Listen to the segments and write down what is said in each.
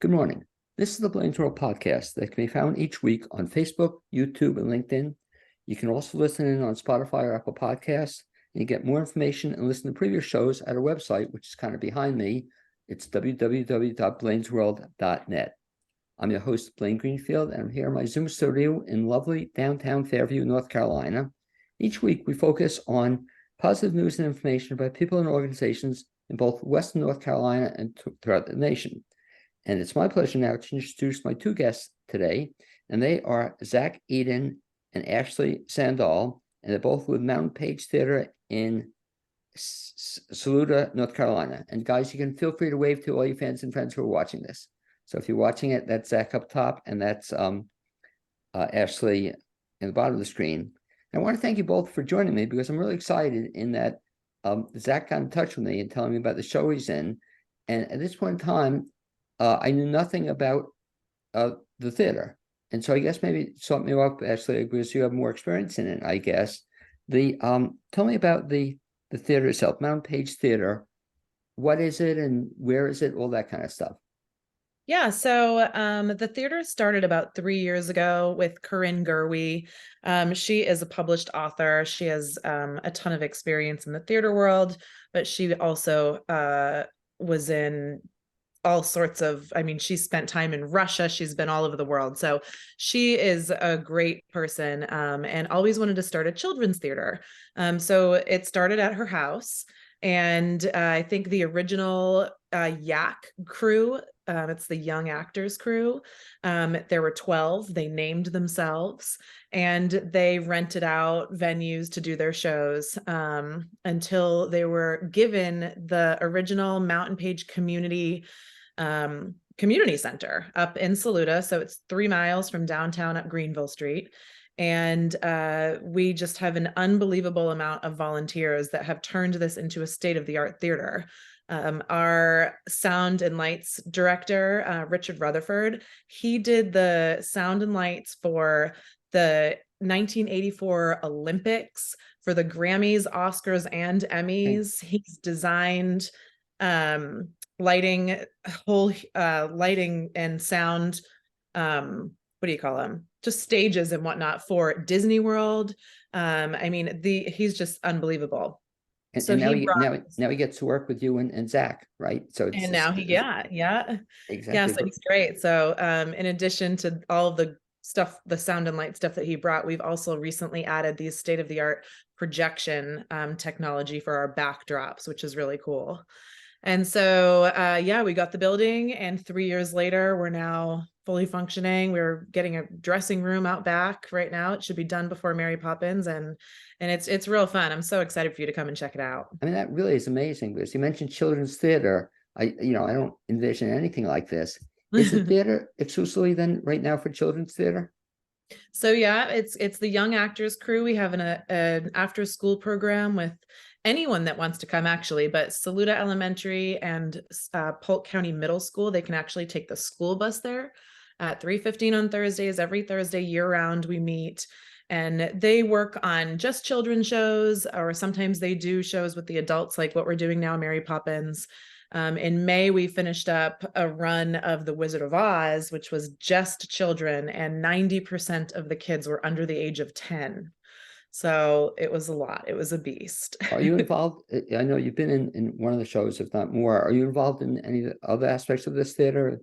Good morning. This is the Blaine's World podcast that can be found each week on Facebook, YouTube, and LinkedIn. You can also listen in on Spotify or Apple Podcasts, and you get more information and listen to previous shows at our website, which is kind of behind me. It's www.blainesworld.net. I'm your host, Blaine Greenfield, and I'm here in my Zoom studio in lovely downtown Fairview, North Carolina. Each week, we focus on positive news and information about people and organizations in both Western North Carolina and throughout the nation. And it's my pleasure now to introduce my two guests today, and they are Zach Eden and Ashley Sandahl, and they're both with Mountain Page Theater in Saluda, North Carolina. And guys, you can feel free to wave to all your fans and friends who are watching this. So if you're watching it, that's Zach up top, and that's Ashley in the bottom of the screen. And I want to thank you both for joining me because I'm really excited in that Zach got in touch with me and telling me about the show he's in. And at this point in time, I knew nothing about the theater. And so I guess maybe sort me up, Ashley, because you have more experience in it, I guess. Tell me about the theater itself, Mountain Page Theater. What is it and where is it? All that kind of stuff. Yeah, so the theater started about 3 years ago with Corinne Gerwe. She is a published author. She has a ton of experience in the theater world, but she also was in all sorts of, she spent time in Russia. She's been all over the world. So she is a great person and always wanted to start a children's theater. So it started at her house. And I think the original YAC crew, it's the Young Actors crew. There were 12. They named themselves and they rented out venues to do their shows until they were given the original Mountain Page Community Center up in Saluda. So it's 3 miles from downtown up Greenville Street. And we just have an unbelievable amount of volunteers that have turned this into a state-of-the-art theater. Our sound and lights director, Richard Rutherford, he did the sound and lights for the 1984 Olympics, for the Grammys, Oscars, and Emmys. He's designed lighting and sound, what do you call them? Just stages and whatnot for Disney World. He's just unbelievable. And, So and now he he gets to work with you and Zach, right? So it's and now exactly. So he's great. So in addition to all of the stuff, the sound and light stuff that he brought, we've also recently added these state-of-the-art projection technology for our backdrops, which is really cool. And so, we got the building, and 3 years later, we're now fully functioning. We're getting a dressing room out back right now. It should be done before Mary Poppins, and it's real fun. I'm so excited for you to come and check it out. I mean, that really is amazing because you mentioned children's theater. I don't envision anything like this. Is the theater exclusively then right now for children's theater? So yeah, it's the Young Actors crew. We have an after school program with anyone that wants to come, actually, but Saluda Elementary and Polk County Middle School, they can actually take the school bus there at 3:15 on Thursdays. Every Thursday year round we meet, and they work on just children's shows, or sometimes they do shows with the adults, like what we're doing now, Mary Poppins. In May, we finished up a run of The Wizard of Oz, which was just children, and 90% of the kids were under the age of 10. So it was a lot. It was a beast. Are you involved? I know you've been in one of the shows, if not more. Are you involved in any other aspects of this theater,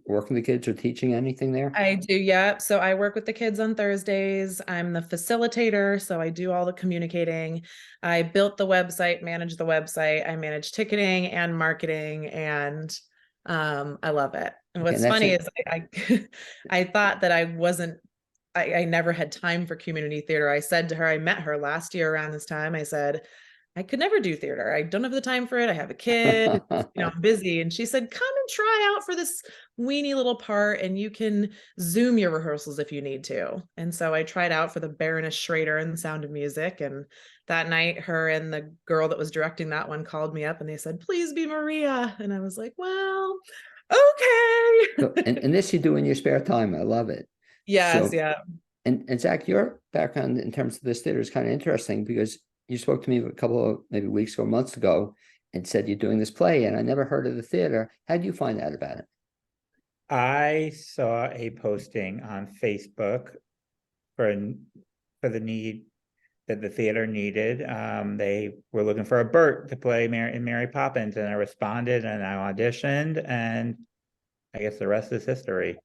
working with the kids or teaching anything there? I do, yeah. So I work with the kids on Thursdays. I'm the facilitator, so I do all the communicating. I built the website, manage the website. I manage ticketing and marketing, and I love it. And what's funny is I thought that I never had time for community theater. I said to her, I met her last year around this time. I said, I could never do theater. I don't have the time for it. I have a kid, I'm busy. And she said, come and try out for this weenie little part, and you can Zoom your rehearsals if you need to. And so I tried out for the Baroness Schrader and the Sound of Music. And that night, her and the girl that was directing that one called me up and they said, please be Maria. And I was like, well, okay. and this you do in your spare time. I love it. Yes, so, yeah. And Zach, your background in terms of this theater is kind of interesting because you spoke to me a couple of maybe weeks or months ago and said you're doing this play, and I never heard of the theater. How did you find out about it? I saw a posting on Facebook for for the need that the theater needed. They were looking for a Bert to play Mary Poppins, and I responded and I auditioned, and I guess the rest is history.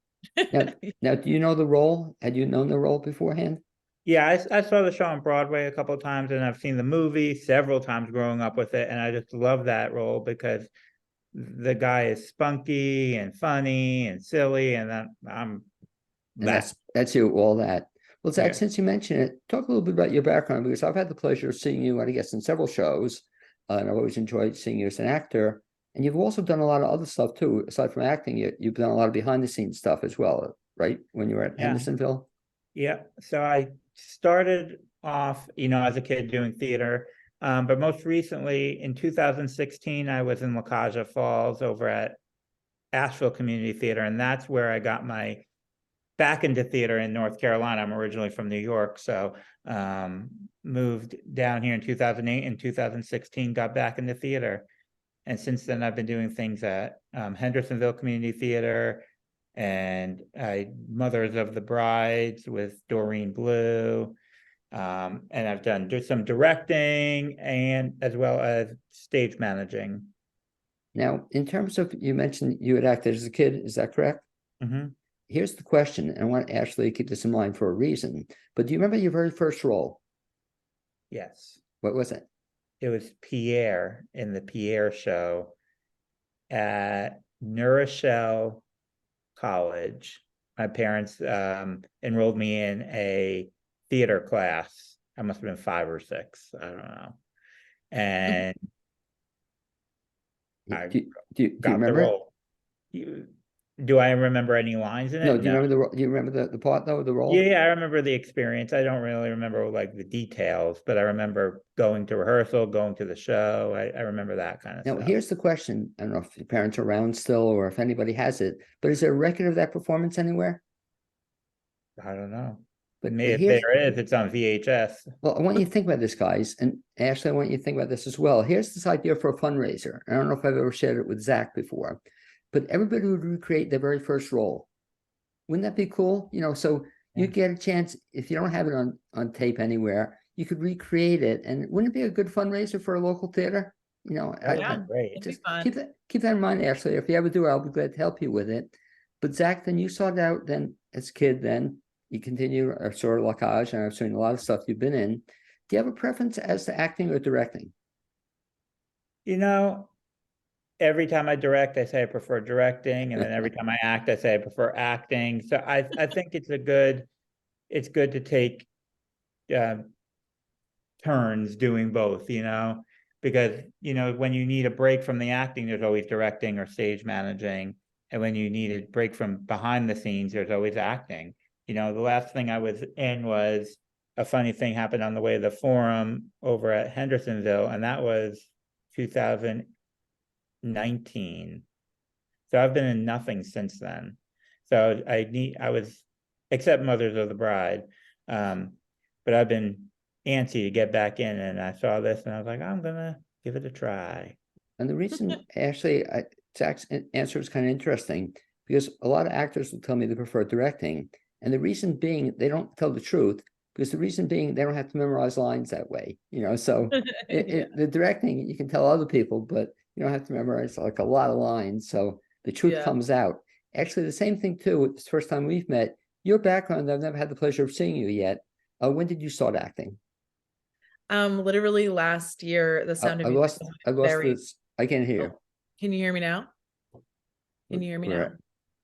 Now, do you know the role? Had you known the role beforehand? Yeah, I saw the show on Broadway a couple of times, and I've seen the movie several times growing up with it, and I just love that role because the guy is spunky and funny and silly, and I'm And that. that's you, all that. Well, Zach, Yeah. since you mentioned it, talk a little bit about your background, because I've had the pleasure of seeing you, I guess, in several shows, and I've always enjoyed seeing you as an actor. And you've also done a lot of other stuff too, aside from acting. You've done a lot of behind the scenes stuff as well, right? When you were at Yeah. Hendersonville. Yeah. So I started off, as a kid doing theater. But most recently in 2016, I was in La Caja Falls over at Asheville Community Theater. And that's where I got my back into theater in North Carolina. I'm originally from New York. So moved down here in 2008 and 2016, got back into theater. And since then, I've been doing things at Hendersonville Community Theater and Mothers of the Brides with Doreen Blue. And I've done some directing and as well as stage managing. Now, in terms of, you mentioned you had acted as a kid, is that correct? Mm-hmm. Here's the question, and I want Ashley to keep this in mind for a reason. But do you remember your very first role? Yes. What was it? It was Pierre in the Pierre show at New Rochelle College. My parents enrolled me in a theater class. I must have been 5 or 6. I don't know. And I Do you got the remember it? role. Do I remember any lines in it? No, do you remember the role? Do you remember the part though, the role? Yeah, I remember the experience. I don't really remember like the details, but I remember going to rehearsal, going to the show. I remember that kind of Now, stuff. here's the question. I don't know if your parents are around still or if anybody has it, but is there a record of that performance anywhere? I don't know. But If here's, there is, it's on VHS. well, I want you to think about this, guys. And Ashley, I want you to think about this as well. Here's this idea for a fundraiser. I don't know if I've ever shared it with Zach before, but everybody would recreate their very first role. Wouldn't that be cool? So you get a chance, if you don't have it on tape anywhere, you could recreate it. And wouldn't it be a good fundraiser for a local theater? Yeah, Great. it'd be Just fun. keep that in mind, Ashley. If you ever do, I'll be glad to help you with it. But Zach, then you started out then as a kid, then you continue or sort of La Cage, and I've seen a lot of stuff you've been in. Do you have a preference as to acting or directing? Every time I direct, I say I prefer directing, and then every time I act, I say I prefer acting. So I think it's good to take turns doing both, because when you need a break from the acting, there's always directing or stage managing, and when you need a break from behind the scenes, there's always acting. The last thing I was in was a funny thing happened on the way to the Forum over at Hendersonville, and that was 2019. So I've been in nothing since then. So I was, except Mothers of the Bride, but I've been antsy to get back in, and I saw this and I was like, I'm gonna give it a try. And the reason, actually, Zach's answer is kind of interesting, because a lot of actors will tell me they prefer directing. And the reason being, they don't tell the truth, because the reason being, they don't have to memorize lines that way. So the directing, you can tell other people, but you don't have to memorize like a lot of lines. So the truth comes out. Actually, the same thing too, it's the first time we've met. Your background, I've never had the pleasure of seeing you yet. When did you start acting? Literally last year, The Sound of Music. I lost this. I can't hear you. Can you hear me now? Can you hear me now?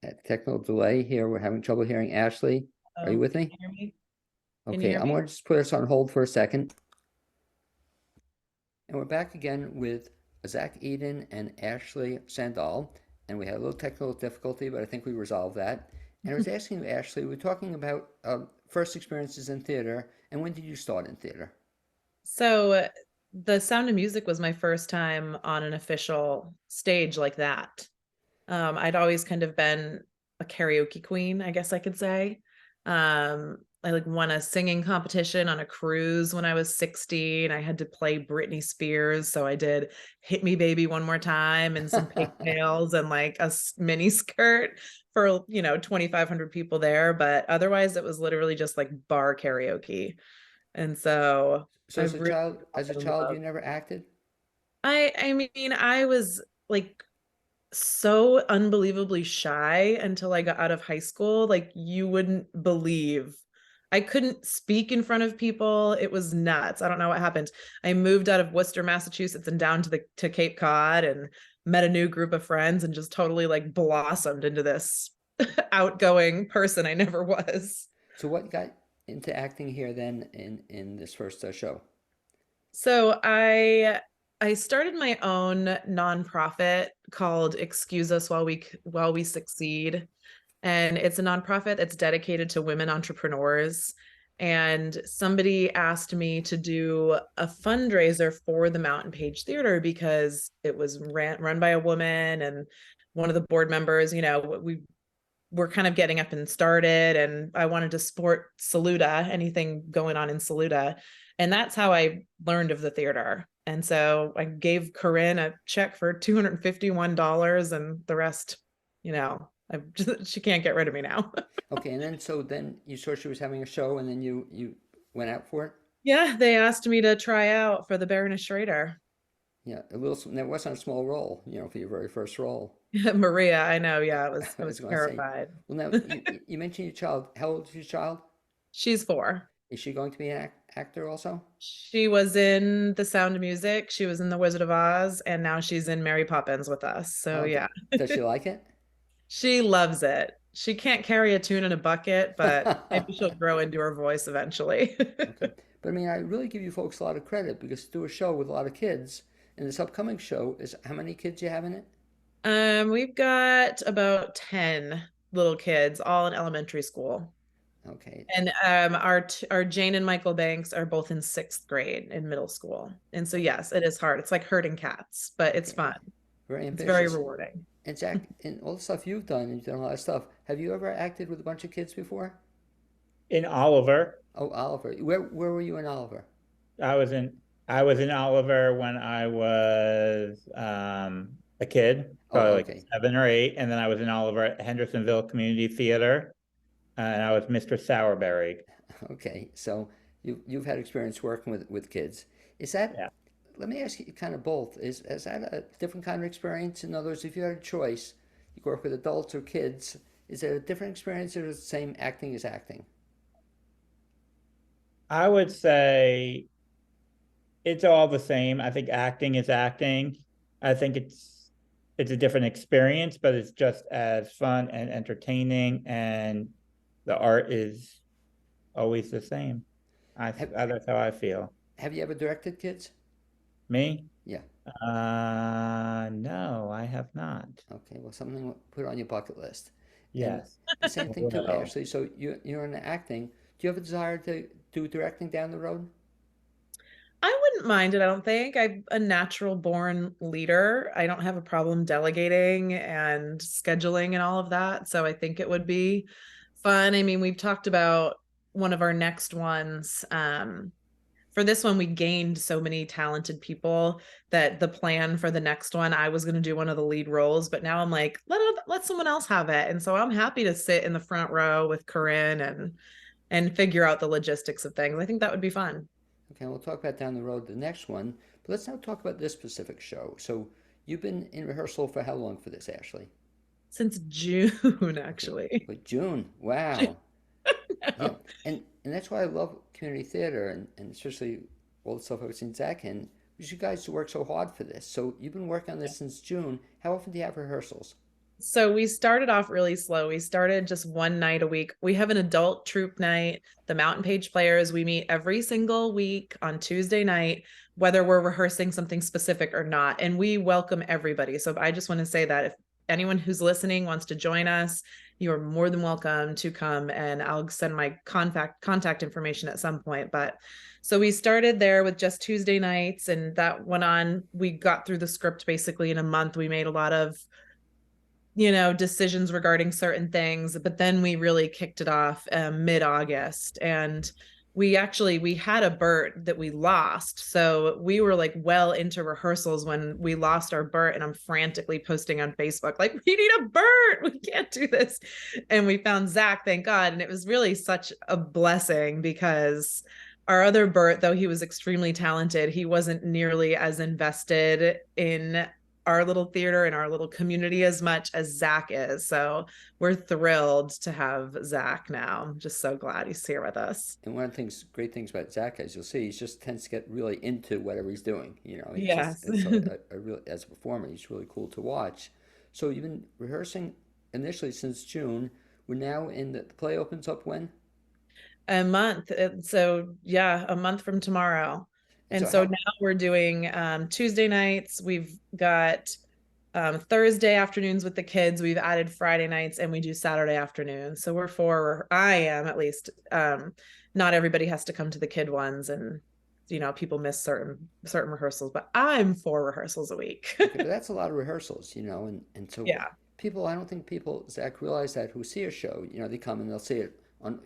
At technical delay here. We're having trouble hearing Ashley. Are you with me? Can you hear me? Okay, I'm going to just put us on hold for a second. And we're back again with Zach Eden and Ashley Sandahl. And we had a little technical difficulty, but I think we resolved that. And I was asking you, Ashley, we're talking about first experiences in theater. And when did you start in theater? So The Sound of Music was my first time on an official stage like that. I'd always kind of been a karaoke queen, I guess I could say. I like won a singing competition on a cruise when I was 16. I had to play Britney Spears, so I did Hit Me Baby One More Time and some pigtails and like a mini skirt for, 2,500 people there, but otherwise it was literally just like bar karaoke. And so So I've really as a fallen in child, love. you never acted? I mean, I was like so unbelievably shy until I got out of high school. Like you wouldn't believe. I couldn't speak in front of people. It was nuts. I don't know what happened. I moved out of Worcester, Massachusetts and down to Cape Cod and met a new group of friends and just totally like blossomed into this outgoing person I never was. So what got into acting here then in this first show? So I started my own nonprofit called Excuse Us While We Succeed, and it's a nonprofit that's dedicated to women entrepreneurs. And somebody asked me to do a fundraiser for the Mountain Page Theater because it was run by a woman, and one of the board members, we were kind of getting up and started, and I wanted to support Saluda, anything going on in Saluda. And that's how I learned of the theater. And so I gave Corinne a check for $251 and the rest, she can't get rid of me now. Okay, and then you saw she was having a show, and then you went out for it. Yeah, they asked me to try out for the Baroness Schrader. Yeah, that wasn't a small role, for your very first role. Maria, I know. Yeah, I I was was going to say. terrified. Well, now you mentioned your child. How old is your child? She's 4. Is she going to be an actor also? She was in The Sound of Music. She was in The Wizard of Oz, and now she's in Mary Poppins with us. So Oh, yeah, does she like it? she loves it. She can't carry a tune in a bucket, but maybe she'll grow into her voice eventually. Okay. But I mean, I really give you folks a lot of credit because to do a show with a lot of kids, and this upcoming show is how many kids you have in it? We've got about 10 little kids, all in elementary school. Okay. And our Jane and Michael Banks are both in 6th grade in middle school. And so yes, it is hard. It's like herding cats, but it's Okay. fun. Very It's very ambitious. rewarding. And Zach, in all the stuff you've done, you've done a lot of stuff. Have you ever acted with a bunch of kids before? In Oliver, Oh, Oliver. Where were you in Oliver? I was in I was in Oliver when I was a kid, Oh, probably like okay. 7 or 8, and then I was in Oliver at Hendersonville Community Theater, and I was Mr. Sourberry. Okay. So you've had experience working with kids. Is that, Yeah. let me ask you kind of both. Is that a different kind of experience? In other words, if you had a choice, you could work with adults or kids, is it a different experience or is it the same acting as acting? I would say it's all the same. I think acting is acting. I think it's a different experience, but it's just as fun and entertaining, and the art is always the same. Have, That's how I feel. have you ever directed kids? Me? Yeah. No, I have not. Okay. Well, something to put on your bucket list. And Yes. the same thing too, Well, Ashley. So you're in acting. Do you have a desire to do directing down the road? I wouldn't mind it, I don't think. I'm a natural born leader. I don't have a problem delegating and scheduling and all of that. So I think it would be fun. I mean, we've talked about one of our next ones. For this one, we gained so many talented people that the plan for the next one, I was going to do one of the lead roles, but now I'm like, let someone else have it. And so I'm happy to sit in the front row with Corinne and figure out the logistics of things. I think that would be fun. Okay, we'll talk about down the road the next one. But let's now talk about this specific show. So you've been in rehearsal for how long for this, Ashley? Since June, Okay, actually. but June. Wow. Yeah, and that's why I love community theater and especially all the stuff I've seen Zach in, because you guys work so hard for this. So you've been working on this since June. How often do you have rehearsals? So we started off really slow. We started just one night a week. We have an adult troupe night. The Mountain Page Players, we meet every single week on Tuesday night, whether we're rehearsing something specific or not. And we welcome everybody. So I just want to say that if anyone who's listening wants to join us, you are more than welcome to come, and I'll send my contact information at some point. But so we started there with just Tuesday nights, and that went on. We got through the script basically in a month. We made a lot of decisions regarding certain things. But then we really kicked it off mid-August, and we had a Bert that we lost. So we were like well into rehearsals when we lost our Bert, and I'm frantically posting on Facebook, like, we need a Bert, we can't do this. And we found Zach, thank God. And it was really such a blessing, because our other Bert, though he was extremely talented, he wasn't nearly as invested in our little theater and our little community as much as Zach is. So we're thrilled to have Zach now. I'm just so glad he's here with us. And one of the great things about Zach, as you'll see, he just tends to get really into whatever he's doing. He's just, Yes. it's a real, as a performer, he's really cool to watch. So you've been rehearsing initially since June. We're now in the play opens up when? A month. So yeah, a month from tomorrow. And so now we're doing Tuesday nights. We've got Thursday afternoons with the kids. We've added Friday nights, and we do Saturday afternoons. So I am at least. Not everybody has to come to the kid ones, and people miss certain rehearsals, but I'm 4 rehearsals a week. Okay, but that's a lot of rehearsals, and so Yeah. I don't think people, Zach, realize that who see a show, they come and they'll see it on,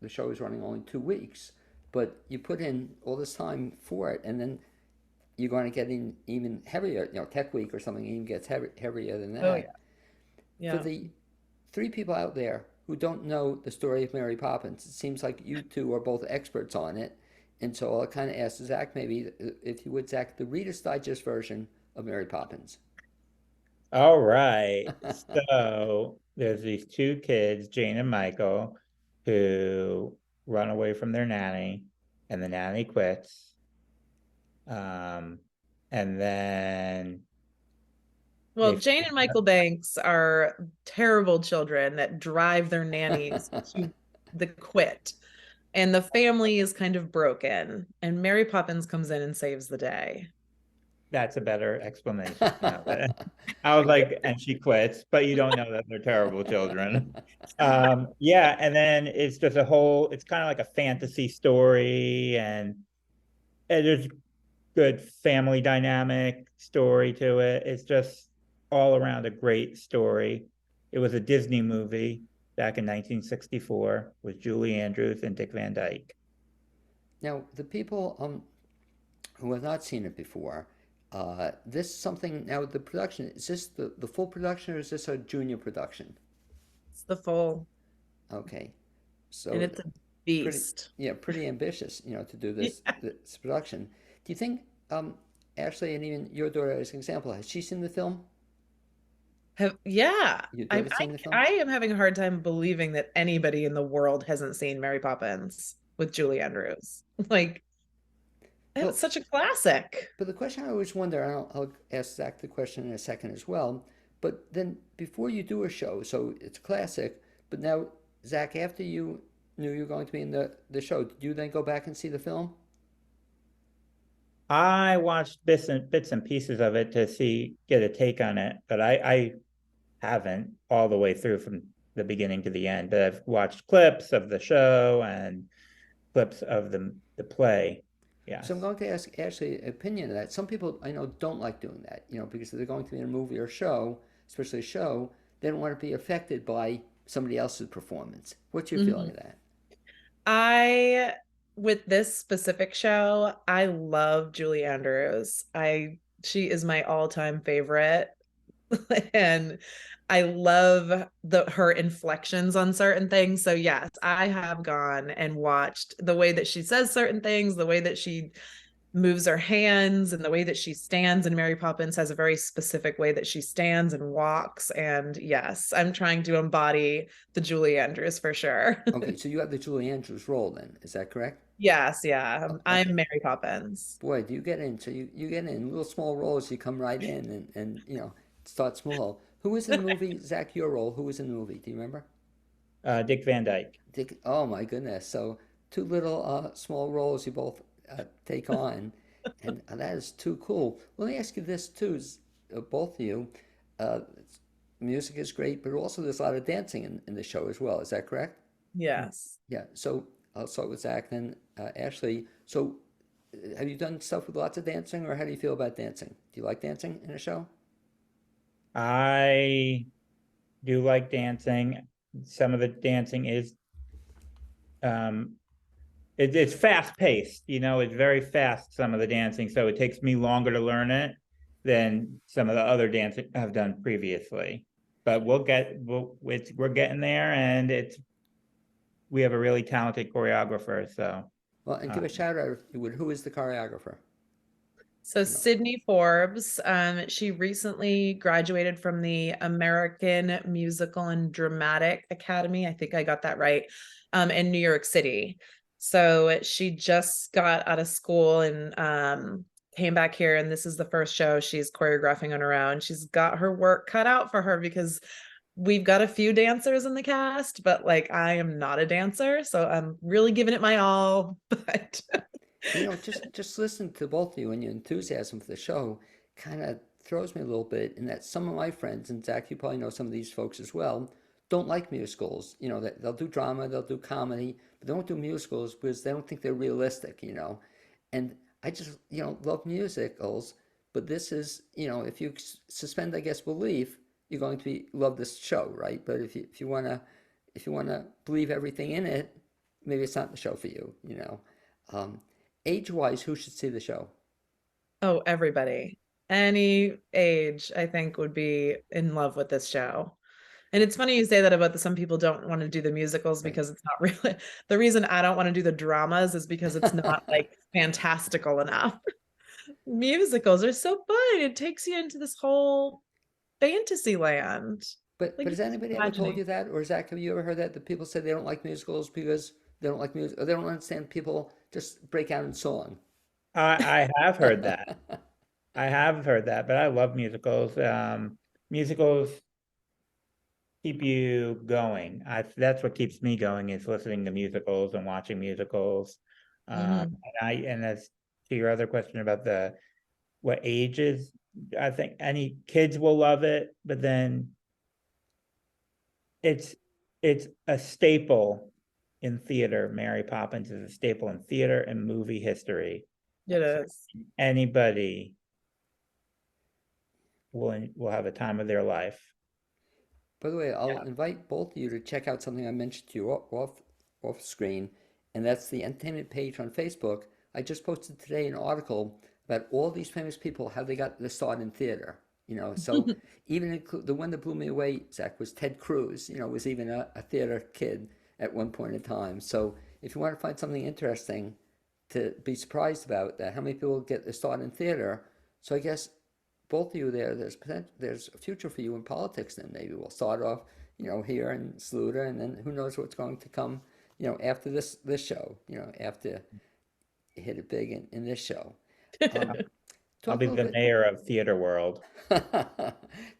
the show is running only 2 weeks, but you put in all this time for it, and then you're going to get in even heavier, Tech Week or something even gets heavier than that. Oh, yeah. For the 3 people out there who don't know the story of Mary Poppins, it seems like you two are both experts on it. And so I'll kind of ask Zach, maybe, if you would, Zach, the Reader's Digest version of Mary Poppins. All right. So there's these 2 kids, Jane and Michael, who run away from their nanny, and the nanny quits. And then Well, Jane and Michael Banks are terrible children that drive their nannies to the quit. And the family is kind of broken. And Mary Poppins comes in and saves the day. That's a better explanation. I was like, and she quits, but you don't know that they're terrible children. Yeah, and then it's just it's kind of like a fantasy story, and there's good family dynamic story to it. It's just all around a great story. It was a Disney movie back in 1964 with Julie Andrews and Dick Van Dyke. Now, the people who have not seen it before, this something, now the production, is this the full production, or is this a junior production? It's the full. Okay. So and it's a beast. Pretty ambitious, to do this, this production. Do you think, Ashley, and even your daughter as an example, has she seen the film? Yeah. Your daughter's seen the film? I am having a hard time believing that anybody in the world hasn't seen Mary Poppins with Julie Andrews. Like, it's such a classic. But the question I always wonder, and I'll ask Zach the question in a second as well, but then before you do a show, so it's a classic, but now, Zach, after you knew you were going to be in the show, did you then go back and see the film? I watched bits and pieces of it to get a take on it, but I haven't all the way through from the beginning to the end. But I've watched clips of the show and clips of the play. Yeah. So I'm going to ask Ashley an opinion of that. Some people I know don't like doing that, because they're going to be in a movie or show, especially a show, they don't want to be affected by somebody else's performance. What's your feeling of that? With this specific show, I love Julie Andrews. She is my all-time favorite. And I love her inflections on certain things. So yes, I have gone and watched the way that she says certain things, the way that she moves her hands, and the way that she stands. And Mary Poppins has a very specific way that she stands and walks. And yes, I'm trying to embody the Julie Andrews for sure. Okay, so you have the Julie Andrews role then, is that correct? Yes, yeah. Okay. I'm Mary Poppins. Boy, do you get in. So you get in little small roles, you come right in and start small. Who was in the movie, Zach, your role? Who was in the movie? Do you remember? Dick Van Dyke. Dick, oh my goodness. So 2 little small roles you both take on. And that is too cool. Let me ask you this too, both of you. Music is great, but also there's a lot of dancing in the show as well. Is that correct? Yes. Yeah. So I'll start with Zach, then Ashley. So have you done stuff with lots of dancing, or how do you feel about dancing? Do you like dancing in a show? I do like dancing. Some of the dancing is it's fast paced, it's very fast, some of the dancing, so it takes me longer to learn it than some of the other dancing I've done previously. But we're getting there, and we have a really talented choreographer, so Well, and give a shout out if you would. Who is the choreographer? So Sydney Forbes, she recently graduated from the American Musical and Dramatic Academy. I think I got that right, in New York City. So she just got out of school and came back here, and this is the first show she's choreographing on her own. She's got her work cut out for her because we've got a few dancers in the cast, but like I am not a dancer, so I'm really giving it my all. But Just listen to both of you and your enthusiasm for the show kind of throws me a little bit in that some of my friends, and Zach, you probably know some of these folks as well, don't like musicals. That they'll do drama, they'll do comedy, but they don't do musicals because they don't think they're realistic. And I just, love musicals, but this is, if you suspend, I guess, belief, you're going to love this show, right? But if you wanna believe everything in it, maybe it's not the show for you. Age-wise, who should see the show? oh, everybody, any age, I think would be in love with this show. And it's funny you say that about some people don't want to do the musicals Right. because it's not really the reason I don't want to do the dramas is because it's not like fantastical enough. Musicals are so fun. It takes you into this whole fantasy land. But Like has you're just anybody ever told imagining. you that? Or Zach, have you ever heard that people say they don't like musicals because they don't like music, or they don't understand people just break out in song? I have heard that. I have heard that, but I love musicals. Musicals keep you going. That's what keeps me going, is listening to musicals and watching musicals. Mhm. And as to your other question about what ages, I think any kids will love it, but then it's a staple in theater. Mary Poppins is a staple in theater and movie history. It So is. anybody will have a time of their life. By the way, I'll invite both of you to check out something I mentioned to you off screen, and that's the entertainment page on Facebook. I just posted today an article about all these famous people, how they got their start in theater. So even the one that blew me away, Zach, was Ted Cruz. Was even a theater kid at one point in time. So if you want to find something interesting to be surprised about, that how many people get their start in theater. So I guess both of you there, there's a future for you in politics. Then maybe we'll start off, here in Saluda, and then who knows what's going to come, after this show, after you hit it big in this show. Um, I'll talk a be little the bit. mayor of Theater World. Talk a I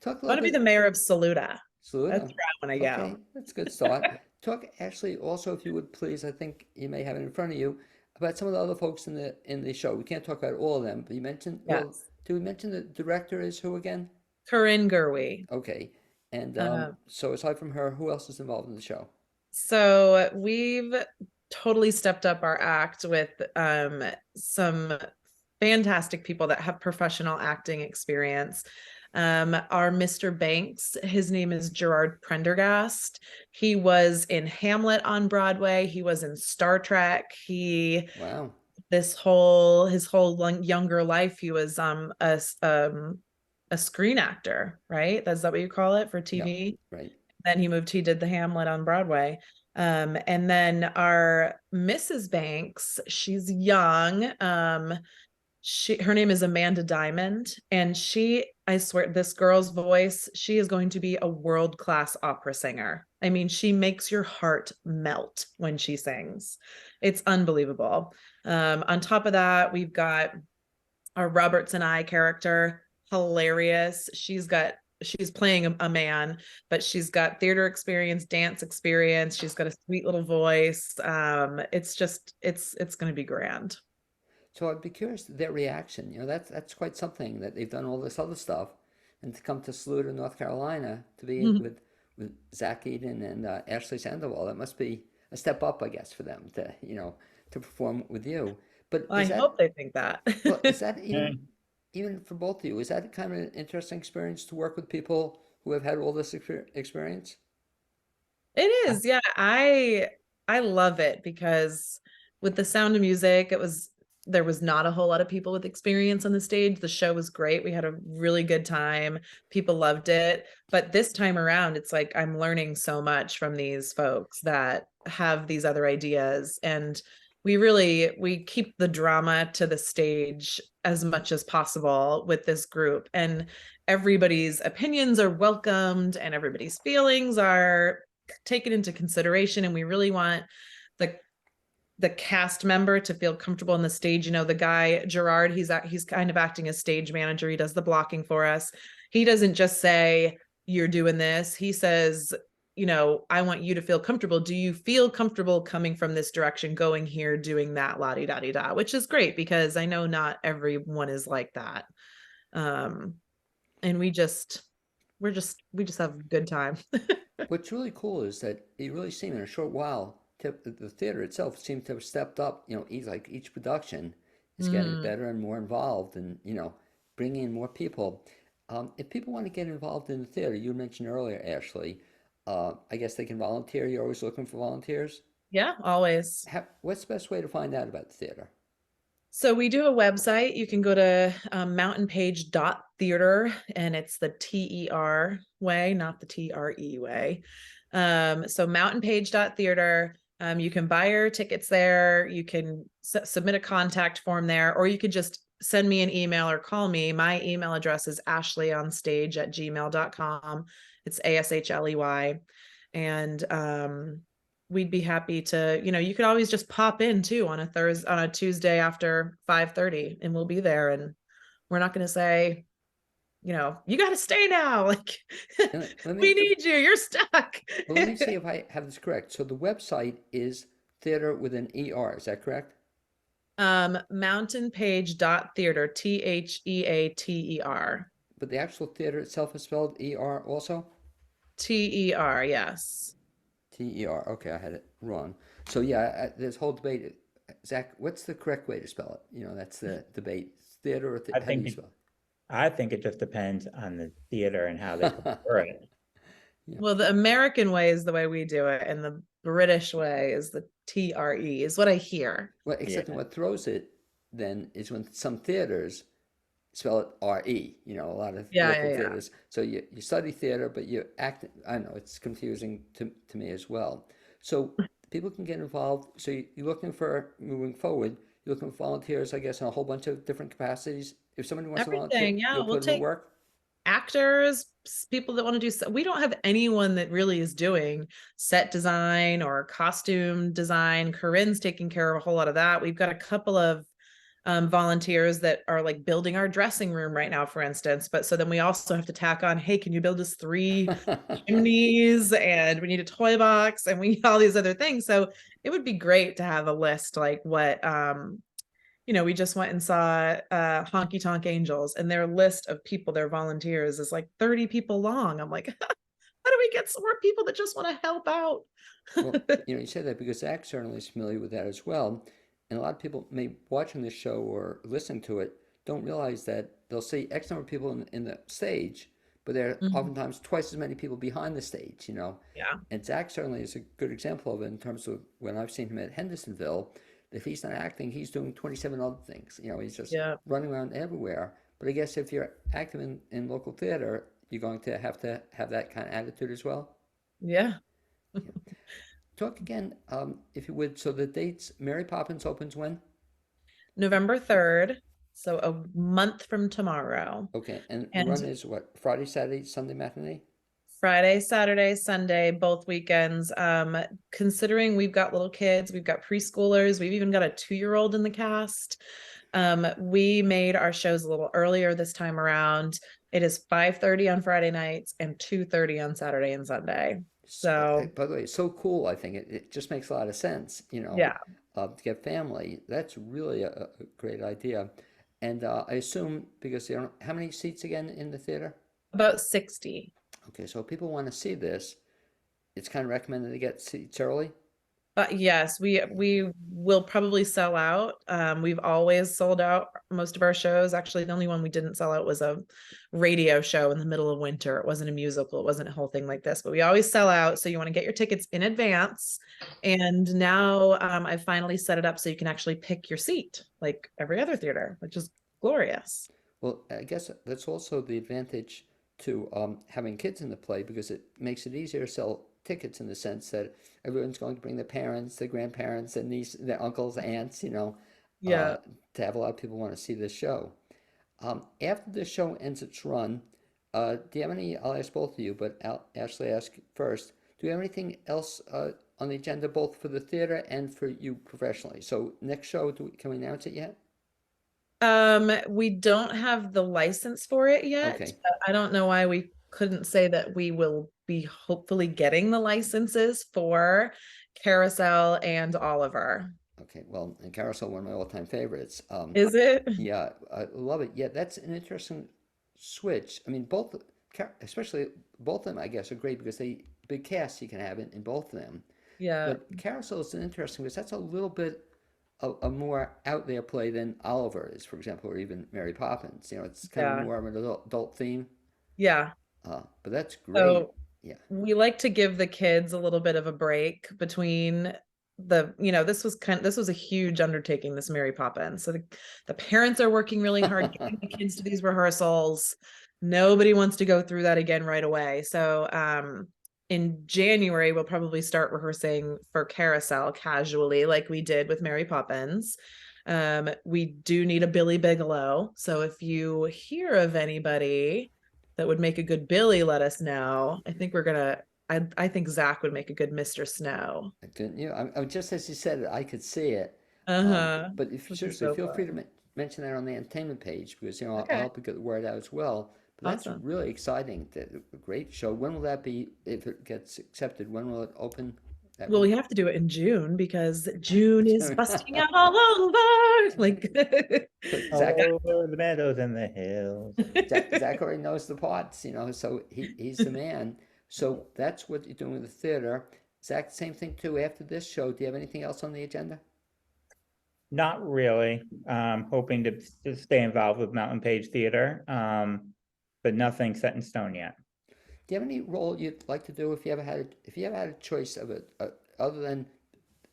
little want to be the bit. mayor of Saluda. That's Saluda. where I want to Okay, go. that's a good start. Talk actually also, if you would please, I think you may have it in front of you, about some of the other folks in the show. We can't talk about all of them, but you mentioned, well, Yes. did we mention the director is who again? Corinne Gerwe. Okay. And Um, so aside from her, who else is involved in the show? so we've totally stepped up our act with some fantastic people that have professional acting experience. Our Mr. Banks, his name is Gerard Prendergast. He was in Hamlet on Broadway. He was in Star Trek. Wow. His whole younger life, he was a screen actor, right? That's that what you call it for Yeah, TV? right. Then he did the Hamlet on Broadway. And then our Mrs. Banks, she's young. Her name is Amanda Diamond, and I swear, this girl's voice, she is going to be a world-class opera singer. I mean, she makes your heart melt when she sings. It's unbelievable. On top of that, we've got our Roberts and I character, hilarious. She's playing a man, but she's got theater experience, dance experience. She's got a sweet little voice. It's going to be grand. So I'd be curious their reaction. That's quite something that they've done all this other stuff, and to come to Saluda, North Carolina, to be with Zach Eden and Ashley Sandahl. That must be a step up, I guess, for them to perform with you. But I is hope that they think that. well? Is that even? even for both of you, is that kind of an interesting experience to work with people who have had all this experience? It is, yeah. I love it because with The Sound of Music, there was not a whole lot of people with experience on the stage. The show was great. We had a really good time. People loved it. But this time around, it's like I'm learning so much from these folks that have these other ideas. And we keep the drama to the stage as much as possible with this group. And everybody's opinions are welcomed and everybody's feelings are taken into consideration, and we really want the the cast member to feel comfortable on the stage. You know, the guy Gerard, he's kind of acting as stage manager. He does the blocking for us. He doesn't just say you're doing this. He says, you know, I want you to feel comfortable. Do you feel comfortable coming from this direction, going here, doing that, la di da di da, which is great because I know not everyone is like that. And we just have a good time. What's really cool is that it really seemed in a short while, the theater itself seemed to have stepped up. Each production is getting Mm. better and more involved, and bringing in more people. If people want to get involved in the theater, you mentioned earlier, Ashley, I guess they can volunteer. You're always looking for volunteers. Yeah, always. What's the best way to find out about the theater? So we do a website. You can go to mountainpage.theater, and it's the TER way, not the TRE way. So mountainpage.theater. You can buy your tickets there. You can submit a contact form there, or you could just send me an email or call me. My email address is ashleyonstage@gmail.com. It's ASHLEY. And we'd be happy to, you could always just pop in too on a Tuesday after 5:30, and we'll be there. And we're not going to say, you got to stay now. Like, And let we me need you. You're stuck. well, let me see if I have this correct. So the website is theater with an ER. Is that correct? Mountainpage.theater, THEATER. But the actual theater itself is spelled ER also? TER, yes. TER. Okay, I had it wrong. So yeah, there's whole debate. Zach, what's the correct way to spell it? That's the debate. Theater or I how do think you it, spell I think it just depends on the theater and how they it? prefer it. Yeah. Well, the American way is the way we do it, and the British way is the TRE, is what I hear. Well, Yeah, except what throws it then is when some theaters spell it RE, a lot of Yeah, local yeah, yeah. theaters. So you study theater, but you act, I don't know, it's confusing to me as well. So people can get involved. So you're looking for, moving forward, you're looking for volunteers, I guess, in a whole bunch of different capacities. If somebody wants to volunteer, Everything. Yeah, you'll we'll put in the take work. actors, people that want to do we don't have anyone that really is doing set design or costume design. Corinne's taking care of a whole lot of that. We've got a couple of volunteers that are like building our dressing room right now, for instance. But so then we also have to tack on, hey, can you build us 3 chimneys, and we need a toy box, and we need all these other things. So it would be great to have a list like what we just went and saw Honky Tonk Angels, and their list of people, their volunteers, is like 30 people long. I'm like, how do we get some more people that just want to help out? Well, you say that because Zach certainly is familiar with that as well. And a lot of people may watching this show or listening to it don't realize that they'll see X number of people in the stage, but there are Mhm. oftentimes twice as many people behind the stage. Yeah. And Zach certainly is a good example of it in terms of when I've seen him at Hendersonville. If he's not acting, he's doing 27 other things. He's just Yeah. running around everywhere. But I guess if you're active in local theater, you're going to have that kind of attitude as well. Yeah. Yeah. Talk again, if you would. So the dates, Mary Poppins opens when? November 3rd. So a month from tomorrow. Okay, and the run And is what? Friday, Saturday, Sunday matinee? Friday, Saturday, Sunday, both weekends. Considering we've got little kids, we've got preschoolers, we've even got a 2-year-old in the cast. We made our shows a little earlier this time around. It is 5:30 on Friday nights and 2:30 on Saturday and Sunday. So By the way, it's so cool. I think it just makes a lot of sense, yeah, to get family. That's really a great idea. And I assume because how many seats again in the theater? about 60. Okay, so if people want to see this, it's kind of recommended to get seats early. Yes, we will probably sell out. We've always sold out most of our shows. Actually, the only one we didn't sell out was a radio show in the middle of winter. It wasn't a musical, it wasn't a whole thing like this, but we always sell out. So you want to get your tickets in advance. And now I finally set it up so you can actually pick your seat like every other theater, which is glorious. Well, I guess that's also the advantage to having kids in the play because it makes it easier to sell tickets in the sense that everyone's going to bring their parents, their grandparents, their niece, their uncles, aunts, Yeah. to have a lot of people want to see this show. After the show ends its run, do you have any? I'll ask both of you, but Ashley, ask first. Do you have anything else on the agenda, both for the theater and for you professionally? So next show, can we announce it yet? We don't have the license for it yet. Okay. I don't know why we couldn't say that we will be hopefully getting the licenses for Carousel and Oliver. Okay, well, and Carousel, one of my all-time favorites. Is it? Yeah, I love it. Yeah, that's an interesting switch. I mean, especially both of them, I guess, are great because big casts you can have in both of them. Yeah. But Carousel is an interesting because that's a little bit a more out there play than Oliver is, for example, or even Mary Poppins. It's kind of Yeah. more of an adult theme. Yeah. But that's great. So Yeah. we like to give the kids a little bit of a break between this was a huge undertaking, this Mary Poppins. So the parents are working really hard getting the kids to these rehearsals. Nobody wants to go through that again right away. So in January, we'll probably start rehearsing for Carousel casually, like we did with Mary Poppins. We do need a Billy Bigelow. So if you hear of anybody that would make a good Billy, let us know. I think Zach would make a good Mr. Snow. Just as you said it, I could see it. Uh-huh. But if Which is seriously, so feel free to fun. mention that on the entertainment page because I'll Okay. help you get the word out as well. But that's Awesome. really exciting. A great show. When will that be? If it gets accepted, when will it open? Well, we have to do it in June because June is busting out all over. Like Zach, Over the meadows and the hills. Zach already knows the parts, so he's the man. So that's what you're doing with the theater. Zach, same thing too. After this show, do you have anything else on the agenda? Not really. Hoping to stay involved with Mountain Page Theater, but nothing set in stone yet. Do you have any role you'd like to do if you ever had a choice of other than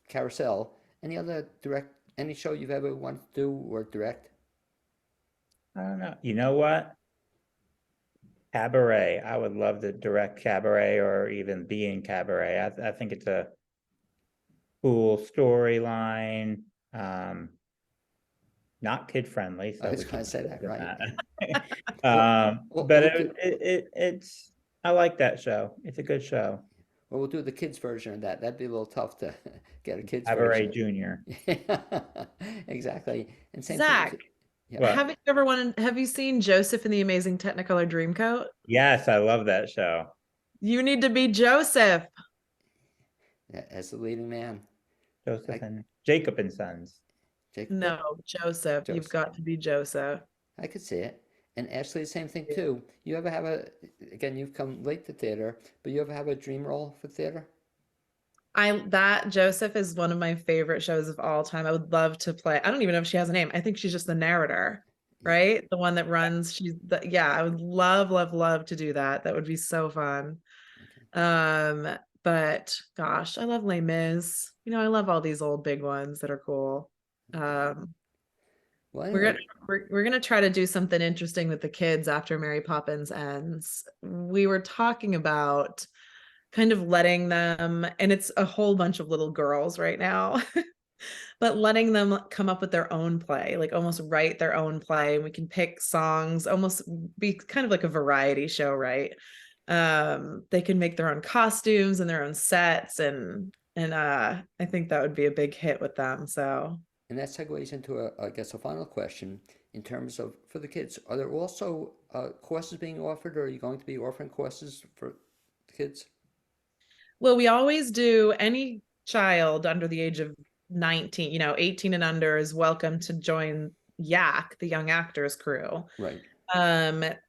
Carousel? Any show you've ever wanted to do or direct? I don't know. You know what? Cabaret. I would love to direct Cabaret or even be in Cabaret. I think it's a cool storyline. Not kid friendly. So I was going to say that, right? But it's I like that show. It's a good show. Well, we'll do the kids version of that. That'd be a little tough to get a kids Cabaret version. Junior. Exactly. And same Zach, thing. Yeah. What? have you seen Joseph in the Amazing Technicolor Dreamcoat? Yes, I love that show. You need to be Joseph. As the leading man. Joseph and Jacob and Sons. Jacob. No, Joseph. You've got to be Joseph. I could see it. And Ashley, the same thing too. You ever have again, you've come late to theater, but you ever have a dream role for theater? That Joseph is one of my favorite shows of all time. I would love to play. I don't even know if she has a name. I think she's just the narrator, right? The one that runs. I would love to do that. That would be so fun. Okay. But gosh, I love Les Mis. I love all these old big ones that are cool. Well, anyway. We're gonna try to do something interesting with the kids after Mary Poppins ends. We were talking about kind of letting them, and it's a whole bunch of little girls right now, but letting them come up with their own play, like almost write their own play. We can pick songs, almost be kind of like a variety show, right? They can make their own costumes and their own sets, and I think that would be a big hit with them. So. And that segues into I guess a final question in terms of for the kids. Are there also courses being offered, or are you going to be offering courses for the kids? Well, we always do. Any child under the age of 19, 18 and under is welcome to join YAC, the Young Actors Crew. Right.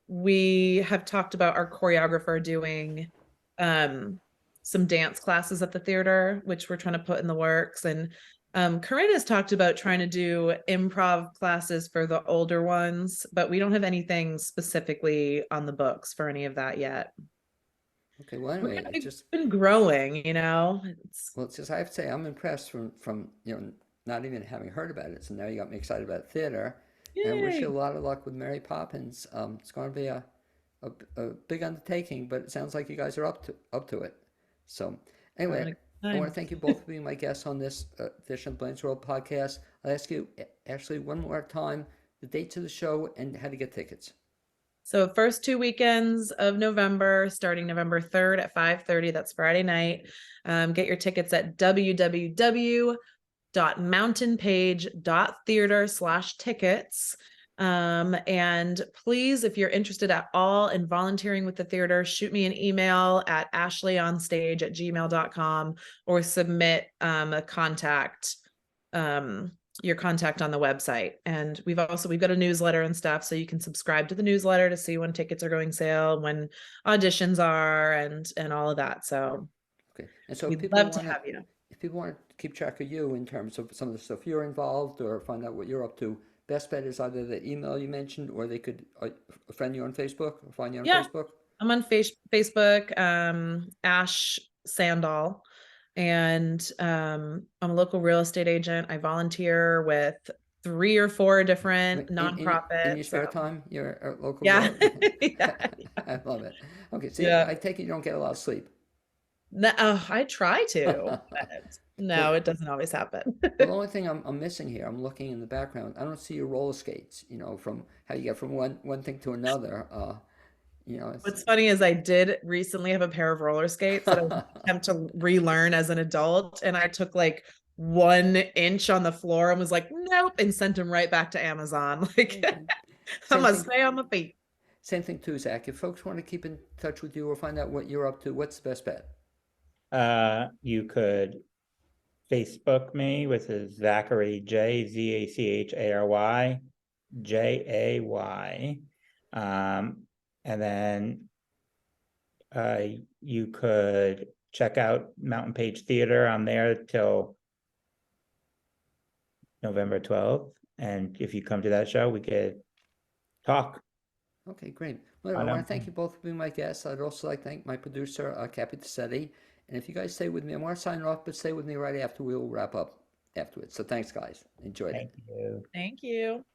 We have talked about our choreographer doing some dance classes at the theater, which we're trying to put in the works. And Corinne has talked about trying to do improv classes for the older ones, but we don't have anything specifically on the books for any of that yet. Okay, well, anyway, it just, Been growing, you know. well, it's just, I have to say, I'm impressed from, not even having heard about it. So now you got me excited about theater. And I wish you a Yay. lot of luck with Mary Poppins. It's going to be a big undertaking, but it sounds like you guys are up to it. So Having anyway, a good I want time. to thank you both for being my guests on this edition of Blaine's World podcast. I'll ask you, Ashley, one more time, the dates of the show and how to get tickets. So first 2 weekends of November, starting November 3rd at 5:30. That's Friday night. Get your tickets at www.mountainpage.theater/tickets. And please, if you're interested at all in volunteering with the theater, shoot me an email at ashleyonstage@gmail.com or submit a contact, your contact on the website. And we've got a newsletter and stuff, so you can subscribe to the newsletter to see when tickets are going sale, when auditions are, and all of that. So Okay, and so we'd love to have you. if people want to keep track of you in terms of some of the stuff you're involved or find out what you're up to, best bet is either the email you mentioned or they could friend you on Facebook or find you on Yeah, Facebook. I'm on Facebook, Ash Sandahl, and I'm a local real estate agent. I volunteer with 3 or 4 different In your nonprofits. spare time, you're a local Yeah, real. yeah, I love it. Okay, see, yeah. I take it you don't get a lot of sleep. No, I try to, but no, Well, it doesn't always happen. well, the only thing I'm missing here, I'm looking in the background. I don't see your roller skates. From how you get from one thing to another. It's. What's funny is I did recently have a pair of roller skates that I attempt to relearn as an adult, and I took like 1 inch on the floor and was like, nope, and sent them right back to Amazon. Like, Okay. I'm Same gonna thing. stay on my feet. Same thing too, Zach. If folks want to keep in touch with you or find out what you're up to, what's the best bet? You could Facebook me with Zachary Zachary Jay. And then you could check out Mountain Page Theater. I'm there till November 12th. And if you come to that show, we could talk. Okay, great. Well, I I know. want to thank you both for being my guests. I'd also like to thank my producer, Cappy Tassetti. And if you guys stay with me, I'm going to sign off, but stay with me right after. We'll wrap up afterwards. So thanks, guys. Enjoyed it. Thank you. Thank you.